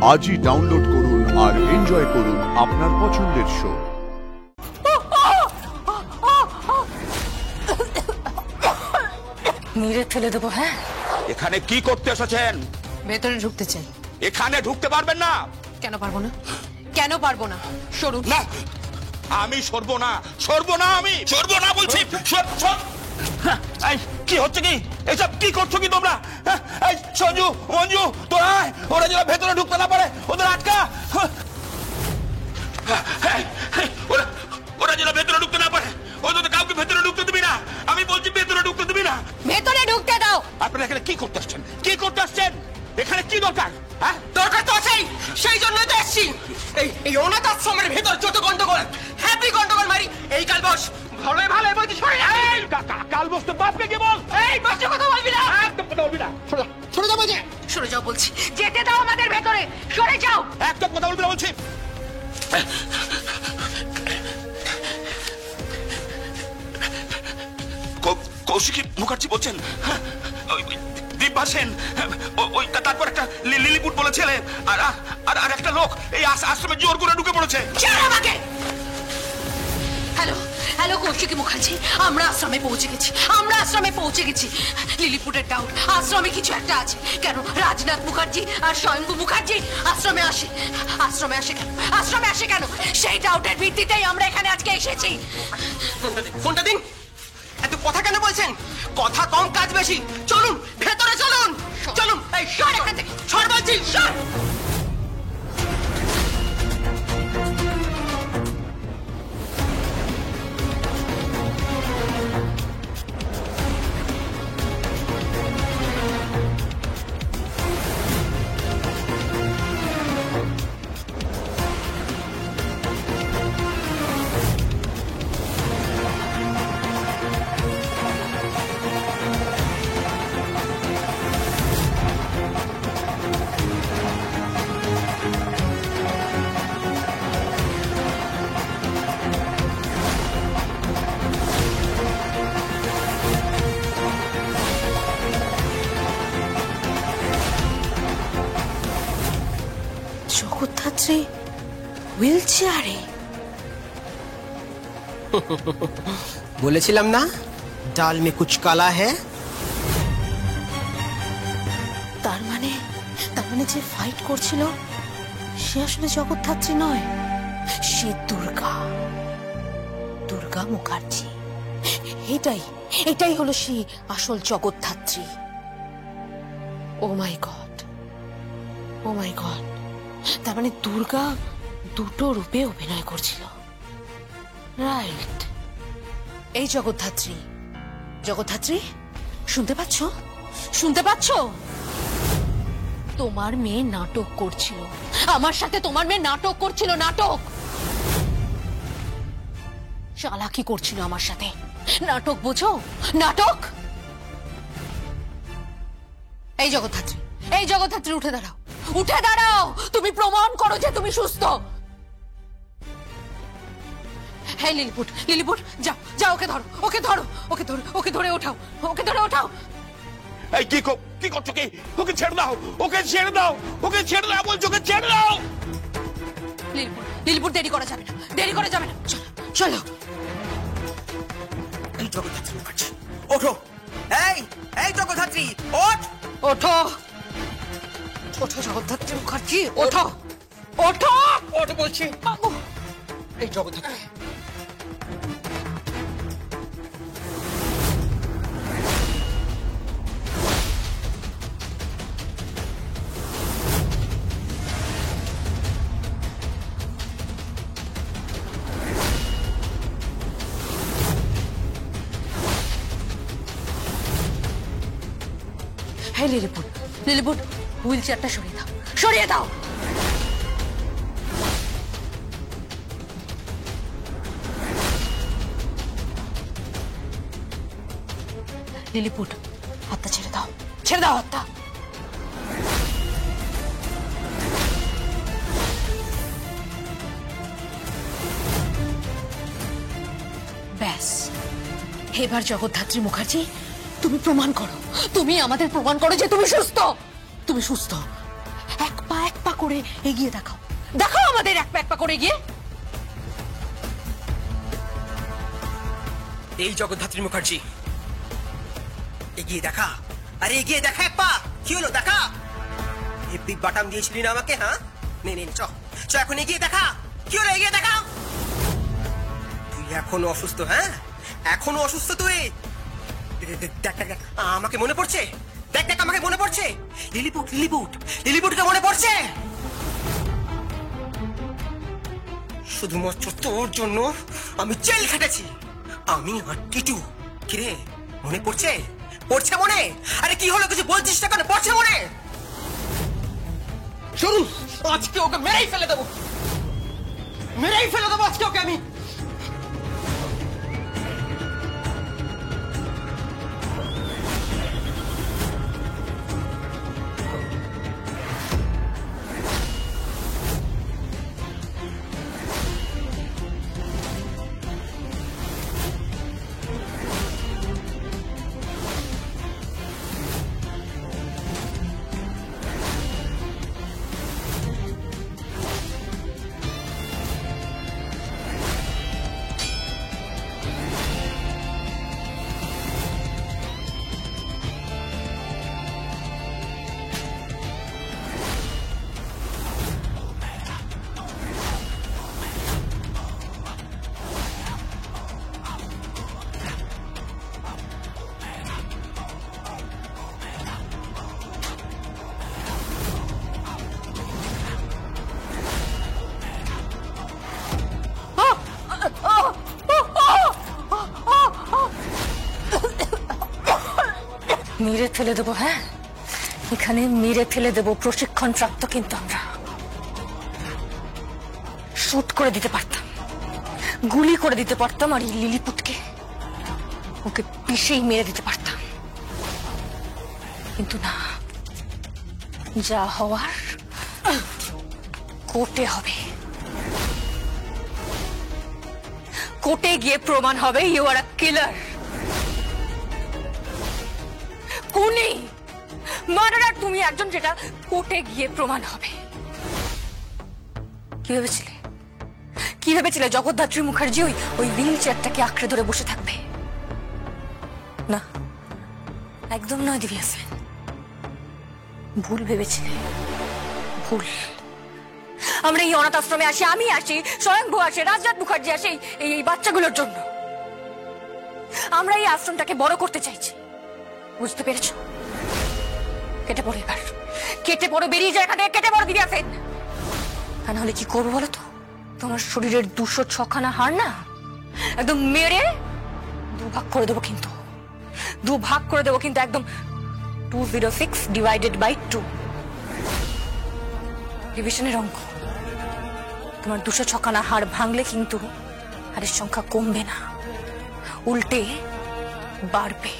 আজই ডাউনলোড করুন আর এনজয় করুন আপনার পছন্দের শো। মেরে ফেলে দেবো। হ্যাঁ, এখানে কি করতে এসেছেন? ভেতরে ঢুকতে চাই। এখানে ঢুকতে পারবেন না। কেন পারবো না? কেন পারবো না? সরুন। না, আমি সরবো না, সরবো না, আমি সরবো না বলছি। হ্যাঁ, এই কি হচ্ছে কি? এসব কি করছো কি তোমরা? হ্যাঁ, এই সঞ্জু, মঞ্জু, তোরা আয়, ওরা যেন ভেতরে ঢুকতে না পারে, ওদের আটকা। হ্যাঁ, ওরা যেন ভেতরে ঢুকতে না পারে, ওদের কাউকে ভেতরে ঢুকতে দিবি না। আমি বলছি ভেতরে ঢুকতে দিবি না। ভেতরে ঢুকতে দাও। আপনারা এখানে কি করতে আসছেন? কি করতে আসছেন? এখানে কি দরকার? হ্যাঁ, দরকার তো আছেই, সেই জন্যই তো এসছি। এই অনাথ আশ্রমের ভেতর যত গন্ডগোল, হ্যাপি গন্ডগোল মারি। এই কাল বস ভালোই ভালোই বলছি, সরে যা। কাল বসতে বাপকে কি বল? এই বসে কথা বলবি না, একদম কথা বলবি না। সরে যা বলছি। সরে যাও বলছি। যেতে দাও আমাদের ভেতরে। সরে যাও। একদম কথা বলবি না বলছি। কৌশিকী মুখার্জি বলছেন? দিব্যা সেন, ওই তারপর একটা লিলিপুট বলে ছেলে, আর একটা লোক এই আশ্রমে জোর করে ঢুকে পড়েছে। আমাকে হ্যালো হ্যালো কৌশিকী মুখার্জি, আমরা আশ্রমে পৌঁছে গেছি। আমরা আশ্রমে পৌঁছে গেছি। লিলিপুটের ডাউট আশ্রমে কিছু একটা আছে। কেন রাজনাথ মুখার্জি আর স্বয়ংভু মুখার্জি আশ্রমে আসে? আশ্রমে আসে কেন? আশ্রমে আসে কেন? সেই ডাউটের ভিত্তিতেই আমরা এখানে আজকে এসেছি। ফোনটা দিন। এত কথা কেন বলছেন? কথা কম কাজ বেশি। চলুন ভেতরে চলুন, চলুন। এই সর এখান থেকে, সর বলছি, সর। জগদ্ধাত্রী হুইল চেয়ারে। বলেছিলাম না, ডাল মে কুছ কালা হ্যায়। তার মানে যে ফাইট করছিল সে আসলে জগদ্ধাত্রী নয়, সে দুর্গা মুখার্জি। এটাই হলো সেই আসল জগদ্ধাত্রী। ও মাই গড, ও মাই গড। তার মানে দুর্গা দুটো রূপে অভিনয় করছিল। রাইট। এই জগদ্ধাত্রী শুনতে পাচ্ছ? শুনতে পাচ্ছ? তোমার মেয়ে নাটক করছিল আমার সাথে। তোমার মেয়ে নাটক করছিল, নাটক। চালাকি করছিল আমার সাথে। নাটক বোঝো? নাটক। এই জগদ্ধাত্রী উঠে দাঁড়াও, উঠে দাঁড়াও। তুমি প্রমাণ করো যে তুমি সুস্থ। হ্যাঁ লিলিপুট যাও যাও, ওকে ধরে ওঠাও। এই কি করছো কি? ওকে ছেড়ে দাও, ওকে ছেড়ে দাও বলছো, ওকে ছেড়ে দাও। লিলিপুট দেরি করা যাবে না। চলো। এই জগদ্ধাত্রী মুখার্জি ওঠো। এই জগদ্ধাত্রী ওঠো জগদ্ধাত্রী মুখার্জি, ওঠো বলছি। এই জগদ্ধাত্রী হ্যাঁ লিলিপুট হুইল চেয়ারটা সরিয়ে দাও। লিলিপুট হাতটা ছেড়ে দাও হাতটা। ব্যাস, এবার জগদ্ধাত্রী মুখার্জি তুমি প্রমাণ করো, তুমি আমাদের প্রমাণ করো যে তুমি সুস্থ। এক পা করে এগিয়ে দেখাও, দেখাও আমাদের এক পা এক পা করে এগিয়ে। এই জগদ্ধাত্রী মুখার্জি, এগিয়ে দেখা। আরে এগিয়ে দেখা এক পা। কি হলো দেখা? হেব্বি বাটাম দিয়েছিলি না আমাকে? হ্যাঁ, নে নে চ চ, এখন এগিয়ে দেখা। কি হলো? এগিয়ে দেখা। তুই এখনো অসুস্থ? হ্যাঁ, এখনো অসুস্থ তুই? দেখ দেখ দেখ, আমাকে মনে পড়ছে। দেখ দেখ, আমাকে মনে পড়ছে। লিলিপুট লিলিপুট লিলিপুটকে মনে পড়ছে। শুধুমাত্র তোর জন্য আমি জেল খেটেছি, আমি আর টিটু। কিরে, মনে পড়ছে? পড়ছে মনে? আরে কি হলো, কিছু বলছিস না কেন? পড়ছে মনে? শুনুন, আজকে ওকে মেরেই ফেলে দেবো, মেরেই ফেলে দেবো আজকে ওকে আমি। মেরে ফেলে দেবো, হ্যাঁ, এখানে মেরে ফেলে দেবো। প্রশিক্ষণ প্রাপ্ত, কিন্তু আমরা শুট করে দিতে পারতাম, গুলি করে দিতে পারতাম, আর এই লিলিপুটকে ওকে পিষেই মেরে দিতে পারতাম। কিন্তু না, যা হওয়ার কোর্টে হবে। কোর্টে গিয়ে প্রমাণ হবে ইউ আর আ কিলার, খুনি, মার্ডারার তুমি একজন, যেটা কোর্টে গিয়ে প্রমাণ হবে। কি ভেবেছিলে, কি ভেবেছিলে জগদ্ধাত্রী মুখার্জি ওই হুইল চেয়ারটাকে আঁকড়ে ধরে বসে থাকবে? না, একদম নয় দিব্যা সেন, ভুল ভেবেছিলে, ভুল। আমরা এই অনাথ আশ্রমে আসি, আমি আসি, স্বয়ংভূ আসে, রাজনাথ মুখার্জি আসে এই বাচ্চাগুলোর জন্য। আমরা এই আশ্রমটাকে বড় করতে চাইছি, বুঝতে পেরেছ? কেটে পড়ো এবার, কেটে পড়ো, বেরিয়ে যায় এখান থেকে, কেটে পড়ো দিব্যা সেন। তা নাহলে কি করবো বলো তো? তোমার শরীরের 206খানা হাড় না একদম মেরে দুভাগ করে দেবো, কিন্তু দুভাগ করে দেবো, কিন্তু একদম 206 ডিভাইডেড বাই 2 ডিভিশনের অঙ্ক। তোমার 206খানা হাড় ভাঙলে কিন্তু হাড়ের সংখ্যা কমবে না, উল্টে বাড়বে।